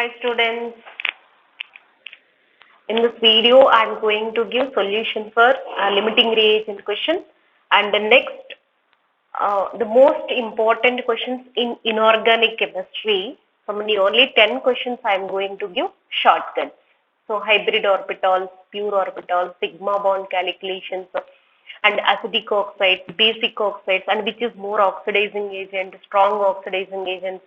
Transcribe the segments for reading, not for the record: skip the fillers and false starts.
Hi students, in this video I am going to give solution for limiting reagent question, and the next the most important questions in inorganic chemistry. From the only 10 questions I am going to give shortcuts. So hybrid orbitals, pure orbitals, sigma bond calculations, and acidic oxides, basic oxides, and which is more oxidizing agent, strong oxidizing agents.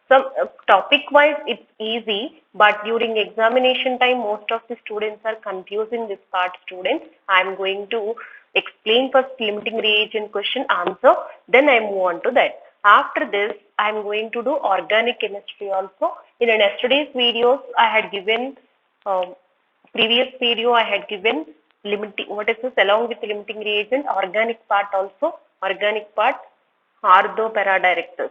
So topic wise it's easy, but during examination time most of the students are confusing this part. Students, I am going to explain first limiting reagent question answer, then I move on to that. After this I am going to do organic chemistry also. In yesterday's videos I had given previous video I had given limiting, what is this, along with limiting reagent, organic part also, organic part, ortho para-directors,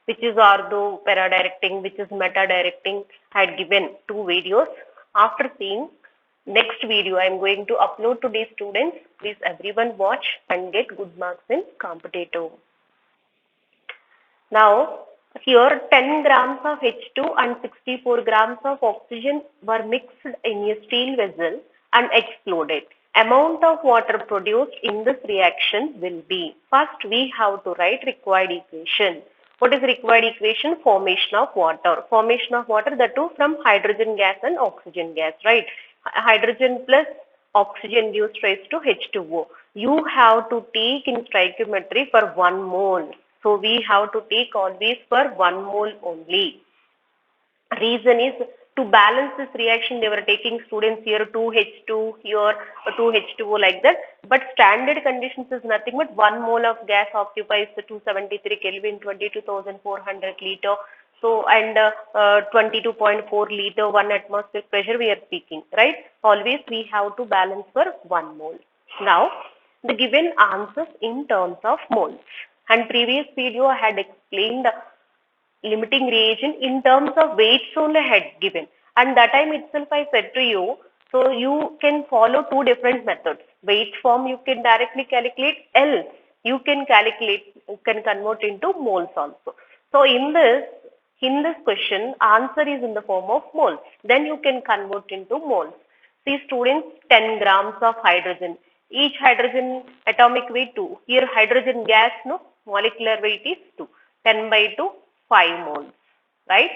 which is ortho para-directing, which is meta-directing. I had given two videos. After seeing next video, I am going to upload today students. Please everyone watch and get good marks in competitive. Now, here 10 grams of H2 and 64 grams of oxygen were mixed in a steel vessel and exploded. Amount of water produced in this reaction will be. First, we have to write required equation. What is required equation? Formation of water. Formation of water, that too from hydrogen gas and oxygen gas, right? Hydrogen plus oxygen gives rise to H2O. You have to take in stoichiometry for 1 mole. So we have to take always for 1 mole only. Reason is to balance this reaction, they were taking students here 2H2, here 2H2O like that. But standard conditions is nothing but 1 mole of gas occupies the 273 Kelvin, 22,400 liter. So, and 22.4 liter, 1 atmospheric pressure we are speaking, right? Always we have to balance for 1 mole. Now, the given answers in terms of moles. And previous video I had explained limiting reagent in terms of weights only I had given. And that time itself I said to you, so you can follow two different methods. Weight form you can directly calculate, else you can calculate, you can convert into moles also. So in this question, answer is in the form of moles. Then you can convert into moles. See students, 10 grams of hydrogen. Each hydrogen atomic weight 2. Here hydrogen gas, no, molecular weight is 2. 10 by 2, 5 moles, right?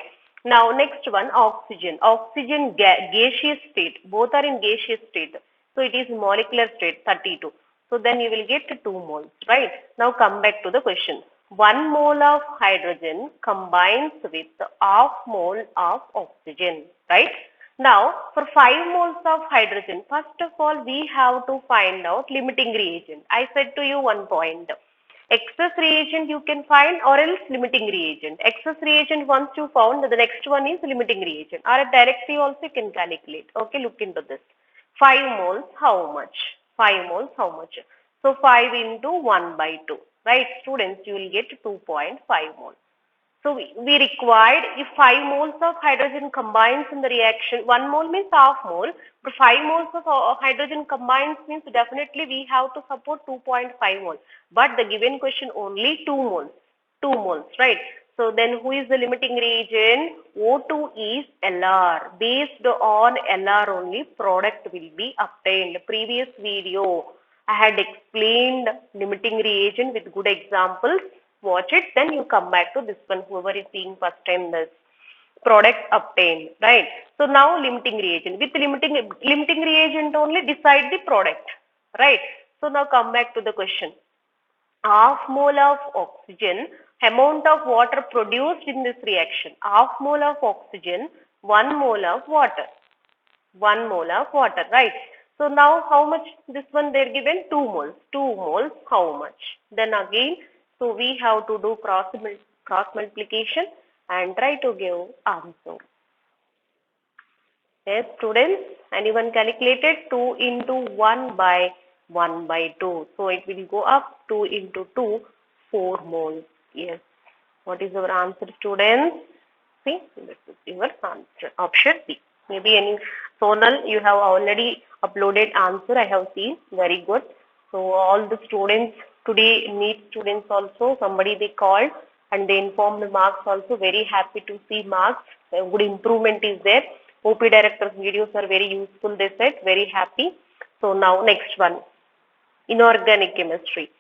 Now next one, oxygen. Oxygen gaseous state. Both are in gaseous state. So it is molecular state 32. So then you will get 2 moles, right? Now come back to the question. 1 mole of hydrogen combines with half mole of oxygen, right? Now, for 5 moles of hydrogen, first of all, we have to find out limiting reagent. I said to you one point. Excess reagent you can find or else limiting reagent. Excess reagent once you found, the next one is limiting reagent. Or directly also you can calculate. Okay, look into this. 5 moles, how much? 5 moles, how much? So 5 into 1 by 2. Right, students, you will get 2.5 moles. So we required, if 5 moles of hydrogen combines in the reaction, 1 mole means half mole, but 5 moles of hydrogen combines means definitely we have to support 2.5 moles. But the given question only 2 moles, right? So then who is the limiting reagent? O2 is Lr. Based on Lr only product will be obtained. Previous video I had explained limiting reagent with good examples. Watch it, then you come back to this one, whoever is seeing first time this product obtained, right? So now limiting reagent. With limiting reagent only decide the product, right? So now come back to the question. Half mole of oxygen, amount of water produced in this reaction. Half mole of oxygen, 1 mole of water. 1 mole of water, right? So now how much this one they're given? 2 moles. 2 moles, how much? Then again, so we have to do cross multiplication and try to give answer. Yes, students, anyone calculated? 2 into 1 by 1 by 2. So it will go up 2 into 2, 4 moles. Yes. What is our answer, students? See, this is your answer. Option B. Maybe any Sonal, you have already uploaded answer. I have seen. Very good. So all the students today, NEET students also, somebody they called. and they informed marks also. Very happy to see marks. A good improvement is there. OP director's videos are very useful, they said. Very happy. So now next one, inorganic chemistry.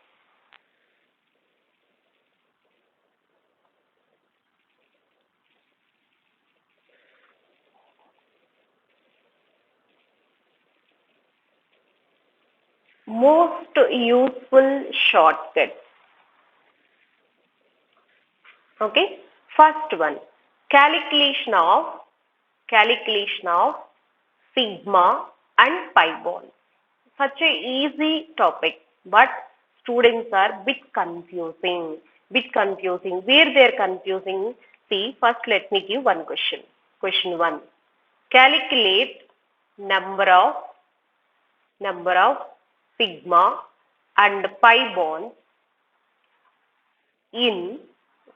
Most useful shortcuts. Okay. First one, calculation of sigma and pi bonds. Such a easy topic, but students are bit confusing. Where they are confusing? See, first let me give one question. Question one. Calculate number of number of sigma and pi bonds in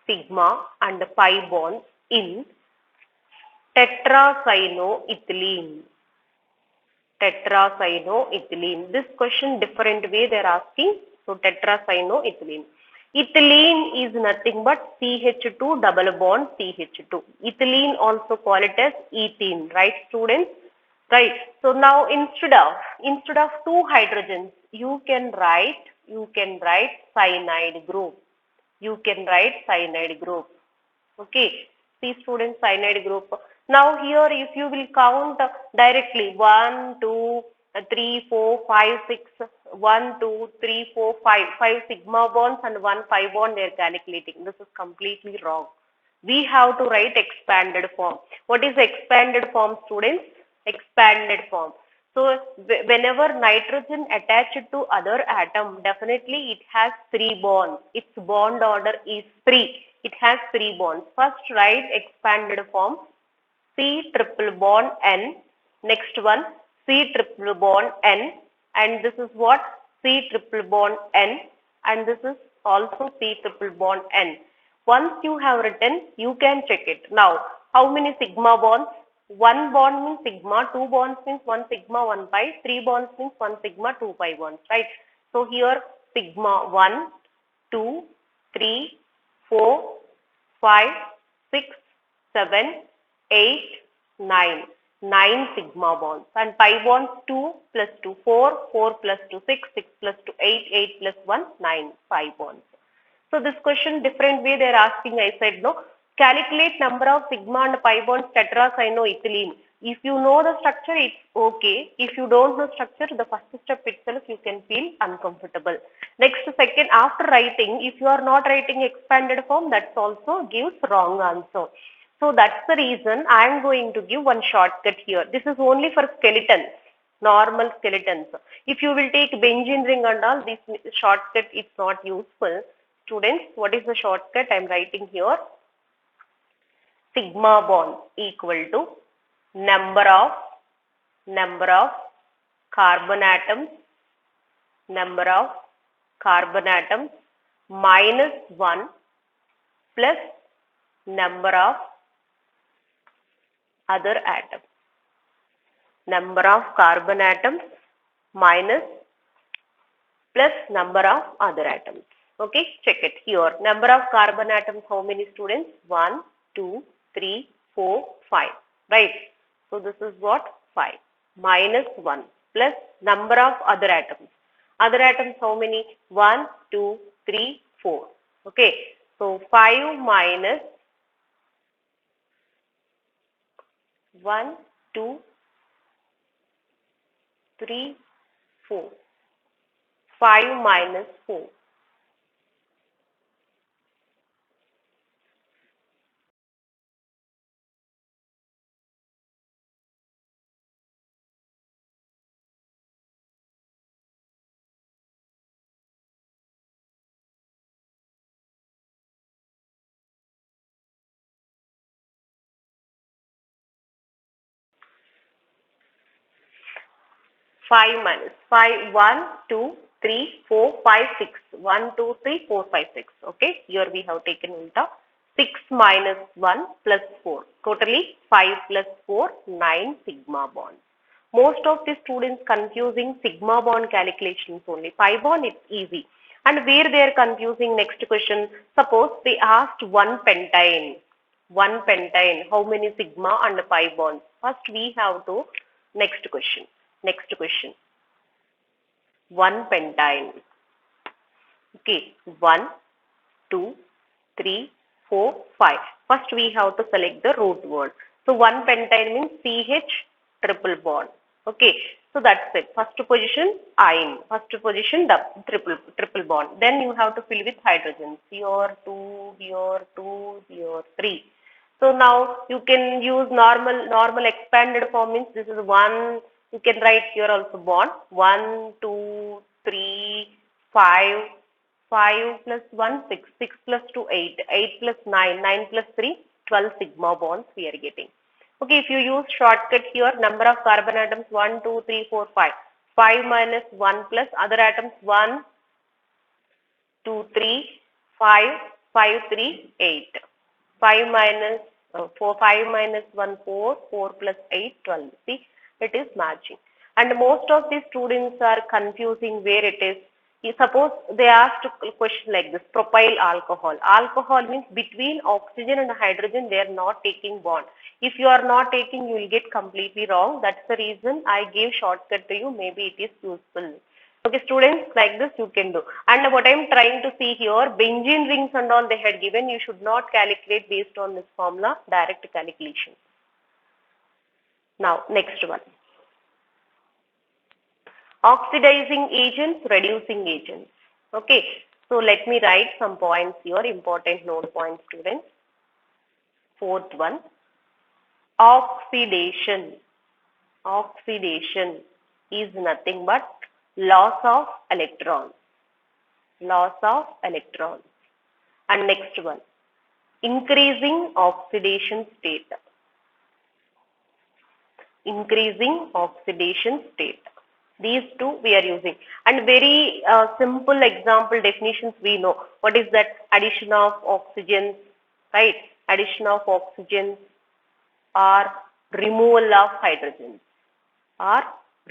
sigma and pi bonds in tetracyanoethylene. Tetracyanoethylene. This question different way they are asking. So tetracyanoethylene. Ethylene is nothing but CH2 double bond CH2. Ethylene also call it as ethene, right students? Right. So now instead of two hydrogens, you can write cyanide group. You can write cyanide group. Okay. See students, cyanide group. Now here if you will count directly 1, 2, 3, 4, 5, 6, 1, 2, 3, 4, 5, 5 sigma bonds and 1 pi bond they are calculating. This is completely wrong. We have to write expanded form. What is expanded form students? Expanded form. So whenever nitrogen attached to other atom, definitely it has 3 bonds. Its bond order is 3. It has 3 bonds. First write expanded form. C triple bond N. Next one C triple bond N. And this is what? C triple bond N. And this is also C triple bond N. Once you have written, you can check it. Now, how many sigma bonds? 1 bond means sigma, 2 bonds means 1 sigma, 1 pi, 3 bonds means 1 sigma, 2 pi bonds, right? So here sigma 1, 2, 3, 4, 5, 6, 7, 8, 9. 9 sigma bonds and pi bonds 2 plus 2, 4, 4 plus 2, 6, 6 plus 2, 8, 8 plus 1, 9, 5 bonds. So this question different way they are asking, I said no. Calculate number of sigma and pi bonds tetracyanoethylene. If you know the structure, it's okay. If you don't know structure, the first step itself you can feel uncomfortable. Next, second, after writing, if you are not writing expanded form, that also gives wrong answer. So that's the reason I am going to give one shortcut here. This is only for skeletons, normal skeletons. If you will take benzene ring and all, this shortcut is not useful. Students, what is the shortcut I am writing here? Sigma bond equal to number of carbon atoms minus 1 plus number of other atoms. Number of carbon atoms minus plus number of other atoms. Okay, check it here. Number of carbon atoms, how many students? 1, 2, 3, 4, 5. Right. So this is what? 5 minus 1 plus number of other atoms. Other atoms, how many? 1, 2, 3, 4. Okay. So 5 minus 1, 2, 3, 4. 5 minus 4. Five minus 5, 1, 2, 3, 4, 5, 6. 1, 2, 3, 4, 5, 6. Okay, here we have taken ulta. 6 minus 1 plus 4. Totally 5 plus 4, 9 sigma bonds. Most of the students confusing sigma bond calculations only. Pi bond is easy. And where they are confusing, next question, suppose they asked one pentyne, how many sigma and pi bonds? First we have to, next question, one pentyne. Okay, 1, 2, 3, 4, 5. First we have to select the root word. So one pentyne means CH triple bond. Okay, so that's it. First position ine, first position triple bond. Then you have to fill with hydrogen. Here 2, here 2, here 3. So now you can use normal expanded form means this is 1. You can write here also bond 1, 2, 3, 5. 5 plus 1, 6, 6 plus 2, 8, 8 plus 9, 9 plus 3, 12 sigma bonds we are getting. Okay, if you use shortcut here, number of carbon atoms 1, 2, 3, 4, 5. 5 minus 1 plus other atoms 1, 2, 3, 5, 5, 3, 8. 5 minus 4, 5 minus 1, 4, 4 plus 8, 12. See, it is matching. And most of the students are confusing where it is. Suppose they asked a question like this, propyl alcohol. Alcohol means between oxygen and hydrogen, they are not taking bond. If you are not taking, you will get completely wrong. That's the reason I gave shortcut to you. Maybe it is useful. Okay, students, like this you can do. And what I am trying to see here, benzene rings and all they had given, you should not calculate based on this formula, direct calculation. Now, next one. Oxidizing agents, reducing agents. Okay, so let me write some points here, important note points, students. Fourth one, oxidation. Oxidation is nothing but loss of electrons. Loss of electrons. And next one, increasing oxidation state. Increasing oxidation state. These two we are using. And very simple example definitions we know. What is that? Addition of oxygen, right? Addition of oxygen or removal of hydrogen. Or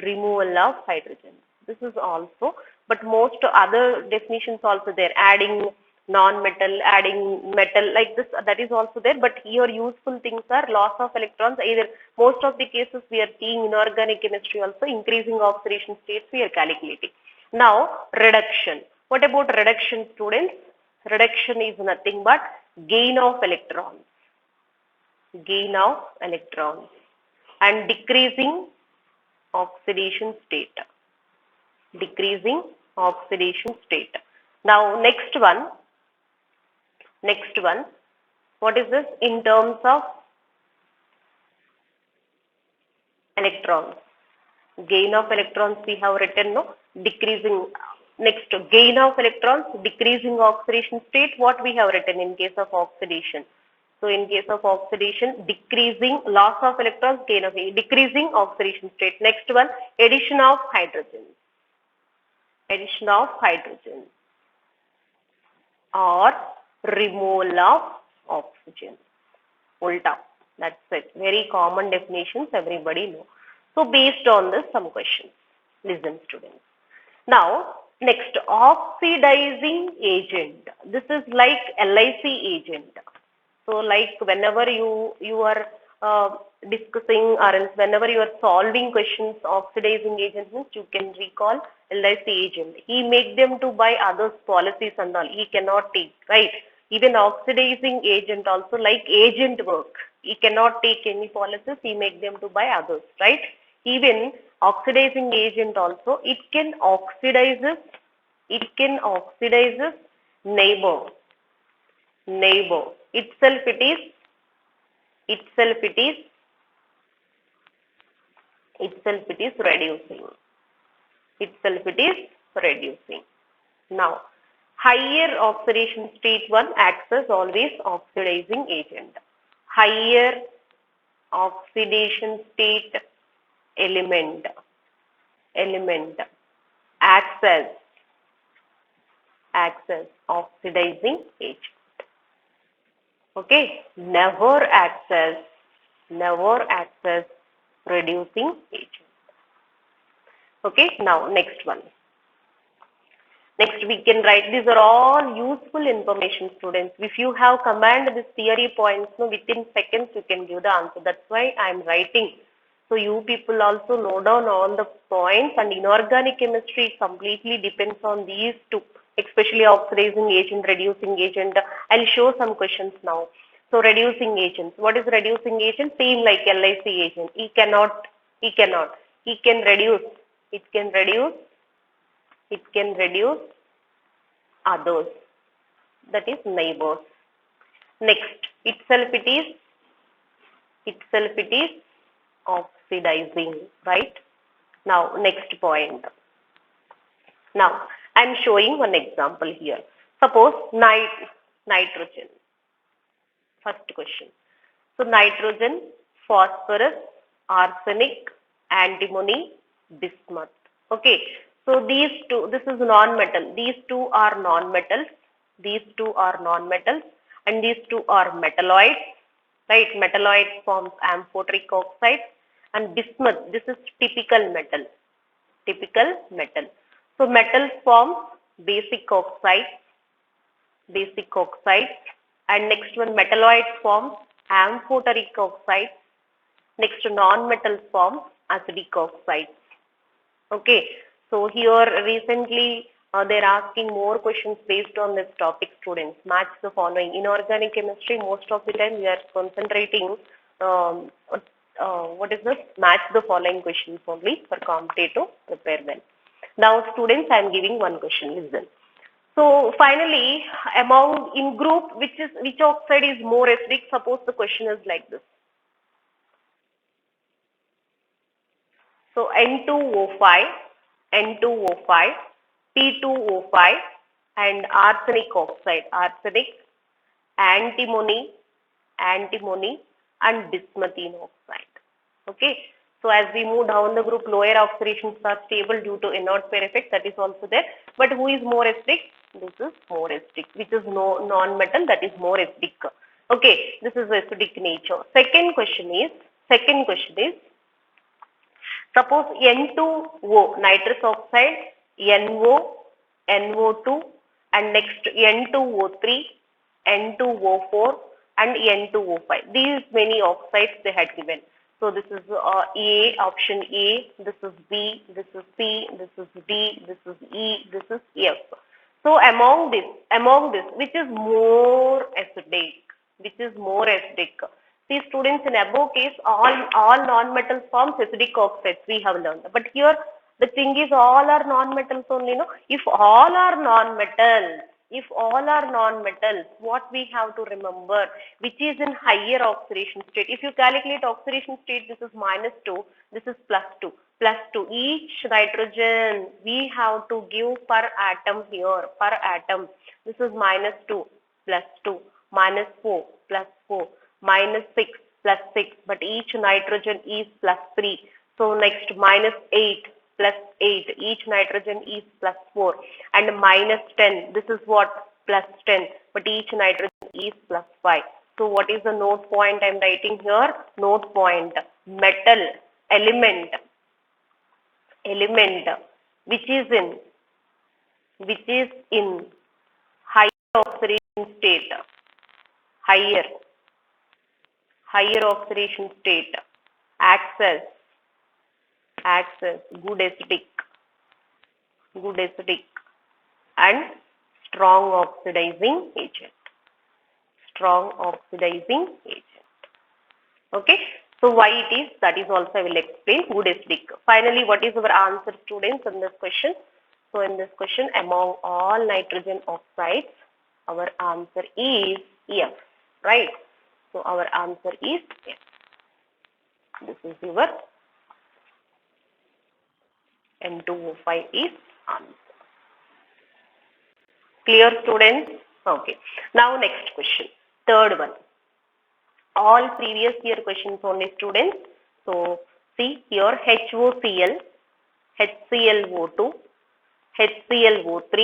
removal of hydrogen. This is also, but most other definitions also there. Adding non-metal, adding metal, like this, that is also there. But here useful things are loss of electrons. Either most of the cases we are seeing inorganic chemistry also, increasing oxidation states we are calculating. Now reduction. What about reduction, students? Reduction is nothing but gain of electrons. Gain of electrons. And decreasing oxidation state. Decreasing oxidation state. Now next one, what is this in terms of electrons? Gain of electrons we have written, no? Decreasing. Next, gain of electrons, decreasing oxidation state, what we have written in case of oxidation. So in case of oxidation, decreasing loss of electrons, gain of decreasing oxidation state. Next one, addition of hydrogen. Addition of hydrogen or removal of oxygen. Ulta. That's it. Very common definitions, everybody know. So based on this, some questions. Listen, students. Now, next, oxidizing agent. This is like LIC agent. So like whenever you are discussing or else whenever you are solving questions, oxidizing agent means you can recall LIC agent. He make them to buy others policies and all. He cannot take, right? Even oxidizing agent also like agent work. He cannot take any policies. He make them to buy others, right? Even oxidizing agent also, it can oxidize neighbor. Itself it is reducing. Now, higher oxidation state one acts as always oxidizing agent. Higher oxidation state element acts as oxidizing agent. Okay, never acts as reducing agent. Okay, now next one. Next we can write, these are all useful information, students. If you have command this theory points, no, within seconds you can give the answer. That's why I am writing. So you people also note down all the points, and inorganic chemistry completely depends on these two, especially oxidizing agent, reducing agent. I'll show some questions now. So reducing agents. What is reducing agent? Same like LIC agent. He cannot. He can reduce. It can reduce. It can reduce others. That is neighbors. Next, itself it is oxidizing, right? Now, next point. Now, I am showing one example here. Suppose nitrogen. First question. So, nitrogen, phosphorus, arsenic, antimony, bismuth. Okay. So, these two, this is non-metal. These two are non-metals. These two are non-metals. And these two are metalloids. Right? Metalloids forms amphoteric oxide. And bismuth, this is typical metal. Typical metal. So, metals form basic oxides. Basic oxides. And next one, metalloids form amphoteric oxides. Next, non-metal form acidic oxides. Okay, so here recently they're asking more questions based on this topic, students. Match the following. Inorganic chemistry, most of the time we are concentrating, what is this? Match the following questions only for competitive prepare well. Now, students, I am giving one question. Listen. So finally, among in group, which oxide is more acidic? Suppose the question is like this. So N2O5, N2O5, P2O5, and arsenic oxide, arsenic, antimony, and bismuthine oxide. Okay. So as we move down the group, lower oxidations are stable due to inert pair effect. That is also there. But who is more acidic? This is more acidic, which is non-metal. That is more acidic. Okay. This is acidic nature. Second question is. Suppose N2O, nitrous oxide, NO, NO2, and next N2O3, N2O4, and N2O5. These many oxides they had given. So this is A, option A, this is B, this is C, this is D, this is E, this is F. So among this, which is more acidic? Which is more acidic? See, students, in above case, all non-metal forms acidic oxides we have learned. But here the thing is, all are non-metals only. No, if all are non-metals, what we have to remember, which is in higher oxidation state. If you calculate oxidation state, this is -2, this is +2. +2. Each nitrogen we have to give per atom here, per atom. This is -2, +2, -4, +4, -6, +6. But each nitrogen is +3. So next -8, +8. Each nitrogen is +4. And -10. This is what? +10. But each nitrogen is +5. So what is the note point I am writing here? Note point. Metal, element which is in higher oxidation state, higher oxidation state, acts as good acidic and strong oxidizing agent. Okay. So why it is, that is also I will explain. Good acidic. Finally, what is our answer, students, in this question? So in this question, among all nitrogen oxides, our answer is F, right? So our answer is F. This is your N2O5 is answer. Clear, students? Okay. Now next question, third one. All previous year questions only, students. So see here, HOCl, HClO2, HClO3,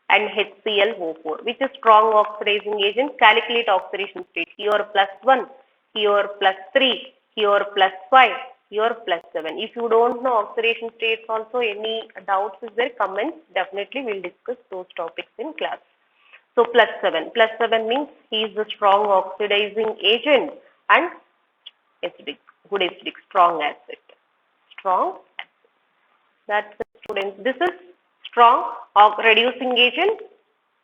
and HClO4, which is strong oxidizing agent. Calculate oxidation state. Here +1, here +3, here +5, Here +7. If you don't know oxidation states also, any doubts is there, comments, definitely we'll discuss those topics in class. So +7. +7 means he is a strong oxidizing agent and acidic, good acidic, strong acid. Strong acid. That's it, students. This is strong reducing agent,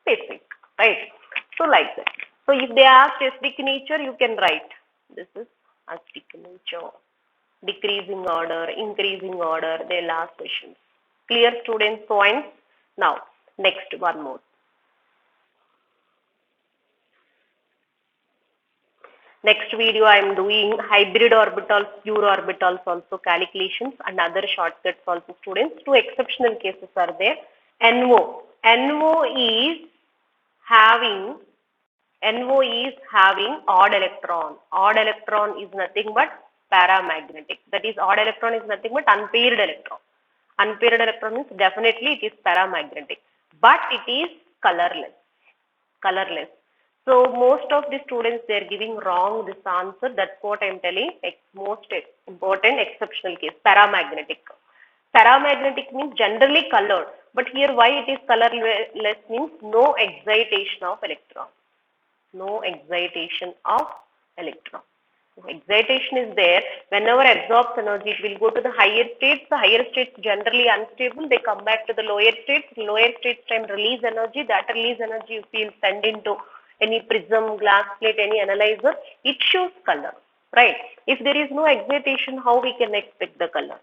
basic, right? So like that. So if they ask acidic nature, you can write. This is acidic nature. Decreasing order, increasing order, they'll ask questions. Clear, students, points? Now, next one more. Next video I am doing hybrid orbitals, pure orbitals also calculations and other shortcuts also, students. Two exceptional cases are there. NO. NO is having odd electron. Odd electron is nothing but paramagnetic. That is, odd electron is nothing but unpaired electron. Unpaired electron means definitely it is paramagnetic, but it is colorless. Colorless. So most of the students, they are giving wrong this answer. That's what I am telling. Most important exceptional case, paramagnetic. Paramagnetic means generally colored, but here why it is colorless means no excitation of electron. No excitation of electron. Excitation is there. Whenever absorbs energy, it will go to the higher states. The higher states generally unstable. They come back to the lower states. Lower states time release energy. That release energy you feel send into any prism, glass plate, any analyzer. It shows color, right? If there is no excitation, how we can expect the color?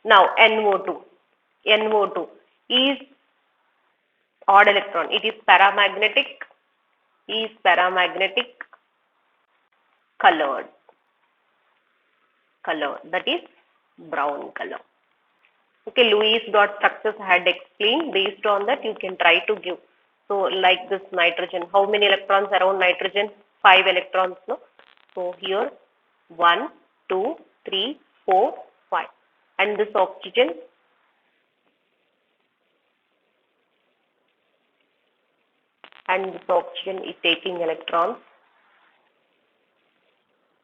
Now NO2. NO2 is odd electron. It is paramagnetic. Is paramagnetic, colored. That is brown color. Okay, Lewis dot structures had explained. Based on that, you can try to give. So, like this nitrogen, how many electrons around nitrogen? 5 electrons, no? So here 1, 2, 3, 4, 5. And this oxygen, is taking electrons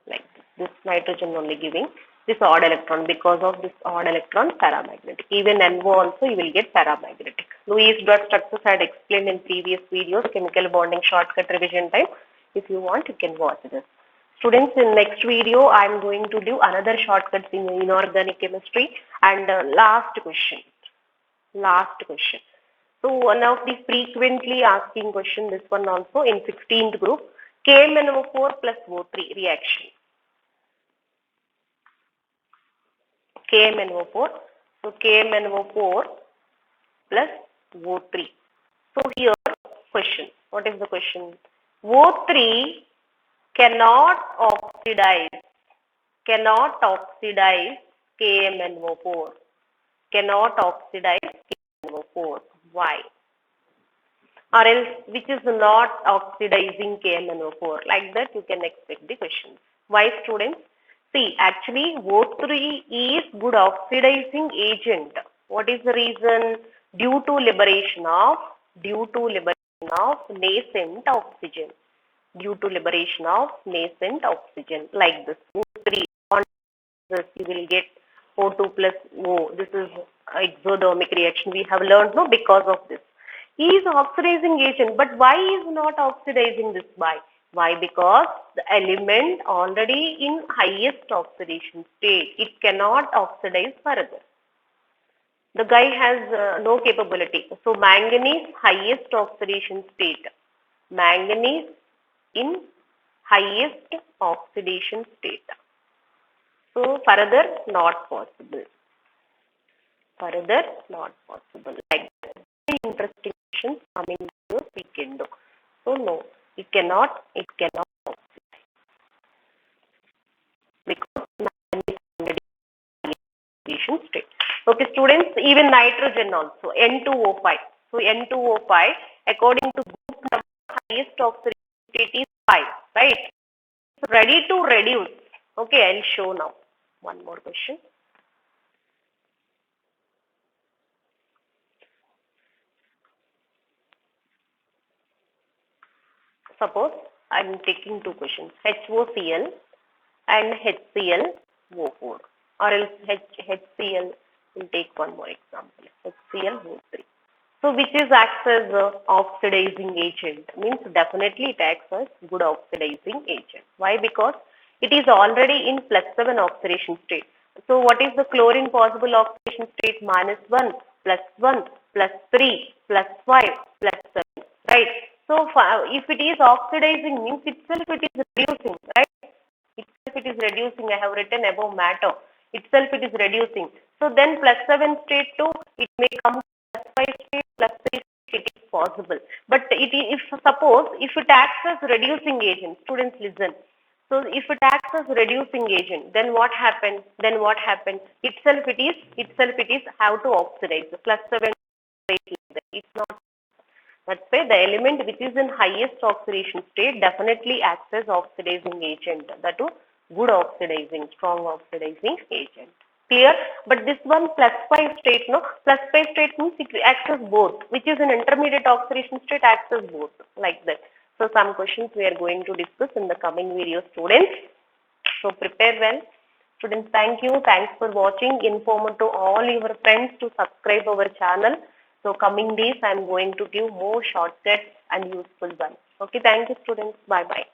like this nitrogen only giving this odd electron. Because of this odd electron, paramagnetic. Even NO also you will get paramagnetic. Lewis dot structures had explained in previous videos, chemical bonding shortcut revision time. If you want, you can watch this. Students, in next video I am going to do another shortcuts in inorganic chemistry and last question. So one of the frequently asking question, this one also in 16th group, KMnO4 plus O3 reaction. KMnO4. So KMnO4 plus O3. So here question. What is the question? O3 cannot oxidize KMnO4. Cannot oxidize KMnO4. Why? Or else which is not oxidizing KMnO4. Like that you can expect the question. Why, students? See, actually O3 is good oxidizing agent. What is the reason? Due to liberation of nascent oxygen. Due to liberation of nascent oxygen. Like this O3 on this you will get O2 plus O. This is exothermic reaction. We have learned, no, because of this. He is oxidizing agent, but why is not oxidizing this by? Why? Because the element already in highest oxidation state. It cannot oxidize further. The guy has no capability. So manganese highest oxidation state. Manganese in highest oxidation state. So further not possible. Further not possible. Like very interesting questions coming to we can do. So no, it cannot because manganese oxidation state. Okay, students, even nitrogen also N2O5. So N2O5 according to group number highest oxidation state is 5, right? So ready to reduce. Okay, I'll show now. One more question. Suppose I'm taking two questions, HOCl and HClO4. or else HCl. We'll take one more example, HClO3. So which is acts as a oxidizing agent, means definitely it acts as good oxidizing agent. Why? Because it is already in +7 oxidation state. So what is the chlorine possible oxidation state? -1, +1, +3, +5, +7, right? So if it is oxidizing, means itself it is reducing, right? Itself it is reducing. I have written above matter. Itself it is reducing. So then +7 state to it may come +5 state, +3 state, it is possible. But if suppose if it acts as reducing agent, students listen. So if it acts as reducing agent, then what happens? Then what happens? Itself it is how to oxidize. +7 state. It's not. That's why the element which is in highest oxidation state definitely acts as oxidizing agent. That is good oxidizing, strong oxidizing agent. Clear? But this one +5 state, no? +5 state means it acts as both, which is an intermediate oxidation state, acts as both, like that. So some questions we are going to discuss in the coming video, students. So prepare well. Students, thank you. Thanks for watching. Inform to all your friends to subscribe our channel. So coming days, I am going to give more shortcuts and useful ones. Okay, thank you, students. Bye-bye.